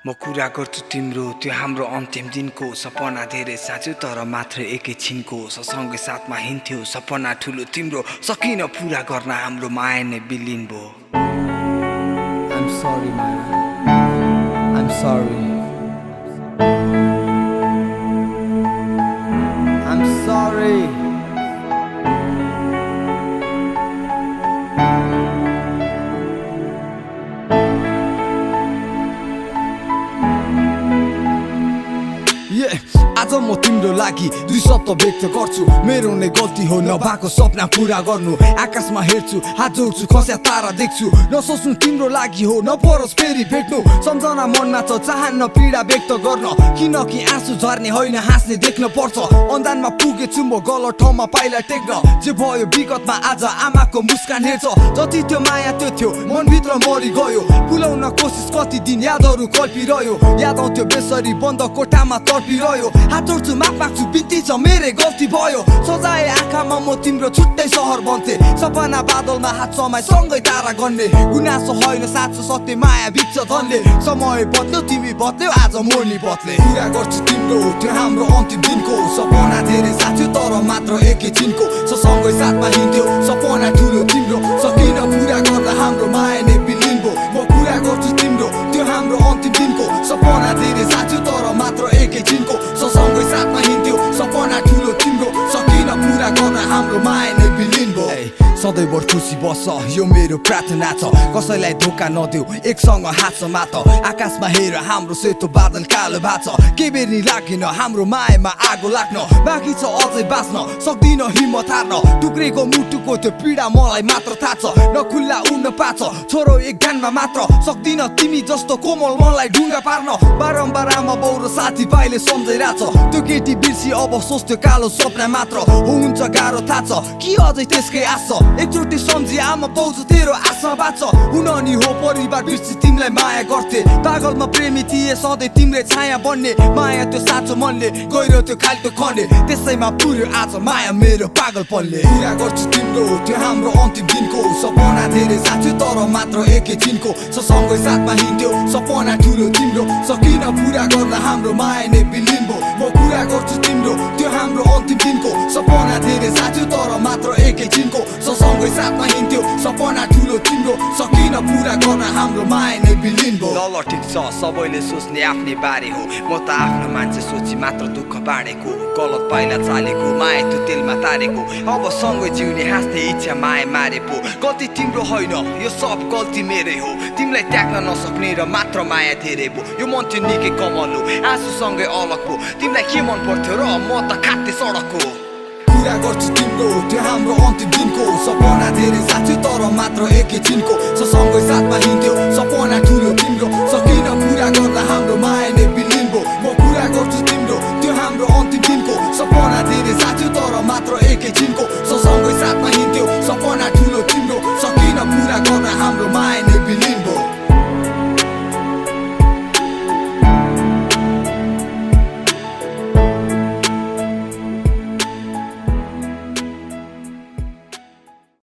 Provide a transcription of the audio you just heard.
म कुरा गर्छु तिम्रो त्यो हाम्रो अन्तिम दिनको सपना धेरै साँच्यो तर मात्र एकैछिनको सँगै साथमा हिँड्थ्यो सपना ठुलो तिम्रो सकिन पूरा गर्न हाम्रो माया नै विलीन भयो I'm sorry Maya I'm sorry I'm sorry आज म तिम्रो लागि दुई शब्द व्यक्त गर्छु मेरो नै गल्ती हो नभएको सपना पूरा गर्नु आकाशमा हेर्छु हात जोड्छु खस्या तारा देख्छु नसोच्नु तिम्रो लागि हो नपरोस् फेरि भेट्नु सम्झना मनमा छ चाहन्न पीडा व्यक्त गर्न किनकि आँसु झर्ने होइन हाँस्ने देख्न पर्छ अन्दानमा पुगेछु म गलत ठाउँमा पाइला टेक्न जे भयो विगतमा आज आमाको मुस्कान हेर्छ जति त्यो माया त्यो थियो मनभित्र मरि गयो भुलाउन कोसिस कति दिन यादहरू कल्पिरह्यो याद आउँथ्यो बेसरी बन्द कोठामा तडपिरह्यो हात जोड्छु माफ माग्छु बित्ती छ मेरै गल्ती भयो सजाए आँखामा म तिम्रो छुट्टै सहर बन्थे सपना बादलमा हात समाए सँगै तारा गन्ने गुनासो होइन साँचो सत्य माया बिच्छ धनले समय बद्ल्यो तिमी बद्ल्यो आज मोर्नी बदले कुरा गर्छु तिम्रो त्यो हाम्रो अन्तिम दिनको सपना धेरै साँच्यो तर मात्र एकैछिनको सँगै साथमा हिँड्थ्यो सपना ठुलो तिम्रो सकिन पूरा गर्न हाम्रो माया नै विलीन भयो म कुरा गर्छु तिम्रो त्यो हाम्रो अन्तिम दिनको सपना धेरै साँच्यो तर मात्र एकैछिनको सँगै साथमा हिँड्थ्यो सपना ठुलो तिम्रो सकिन पूरा गर्न हाम्रो माया नै विलीन भयो सधैँभर खुसी बस्छ यो मेरो प्रार्थना छ कसैलाई धोका नदेऊ एकसँग हात समात आकाशमा हेर हाम्रो सेतो बादल कालो भएको छ के बेरी लागेन हाम्रो मायामा आगो लाग्न बाँकी छ अझै बाँच्न सक्दिन हिम्मत हार्न टुक्रेको मुटुको त्यो पीडा मलाई मात्र थाहा छ न खुल्ला उड्न पाछ छोरो एक ध्यानमा मात्र सक्दिन तिमी जस्तो कोमल मनलाई ढुङ्गा पार्न बारम्बार आमा बाउ र साथी भाइले सम्झाइरहेछ त्यो केटी बिर्सी अब सोच्थ्यो कालो सपना मात्र हुन्छ गाह्रो थाहा छ कि अझै त्यसकै आश छ एकचोटि सम्झी आमा पाउँछ तेरो आशा बाँच्छ हुन नि हो परिवार बिर्सी तिमीलाई माया गर्थे पागलमा प्रेमी थिए सधैँ तिम्रै छाया बन्ने माया त्यो साँचो मनले गहिरो त्यो खाल्टो खन्ने त्यसैमा पुर्यो आज माया मेरो पागलपनले कुरा गर्छु तिम्रो त्यो हाम्रो अन्तिम दिनको सपना धेरै साँच्यो तर मात्र एकैछिनको सँगै साथमा हिँड्थ्यो सपना ठुलो तिम्रो सकिन पूरा गर्न हाम्रो माया नै विलीन भयो म कुरा गर्छु तिम्रो त्यो हाम्रो अन्तिम दिनको सपना धेरै साँच्यो तर मात्र एकैछिनको सँगै साथमा हिँड्थ्यो सपना ठुलो तिम्रो सकिन पूरा गर्न हाम्रो माया नै विलीन भयो ल ठिक छ सबैले सोच्ने आफ्नै बारे हो म त आफ्नो मान्छे सोची मात्र दुःख बाँडेको गलत पाइला चालेको माया त्यो तेलमा तारेको अब सँगै जिउने हाँस्ने इच्छा माया मारे पो गल्ती तिम्रो होइन यो सब गल्ती मेरै हो तिमीलाई त्याग्न नसक्ने र मात्र माया धेरै भयो यो मन थियो निकै कमल हो आँसुसँगै अलग पो तिमीलाई के मन पर्थ्यो र म त खाते सडक हो कुरा गर्छु तिम्रो त्यो हाम्रो अन्तिम दिनको सपना धेरै साँच्यो तर मात्र एकैछिनको सँगै साथमा हिँड्थ्यो सपना ठुलो तिम्रो सकिन पूरा गर्न हाम्रो माया नै विलीन भयो म कुरा गर्छु तिम्रो त्यो हाम्रो अन्तिम दिनको सपना धेरै साँच्यो तर मात्र एकैछिनको सँगै साथमा हिँड्थ्यो सपना ठुलो तिम्रो सकिन पूरा गर्न हाम्रो माया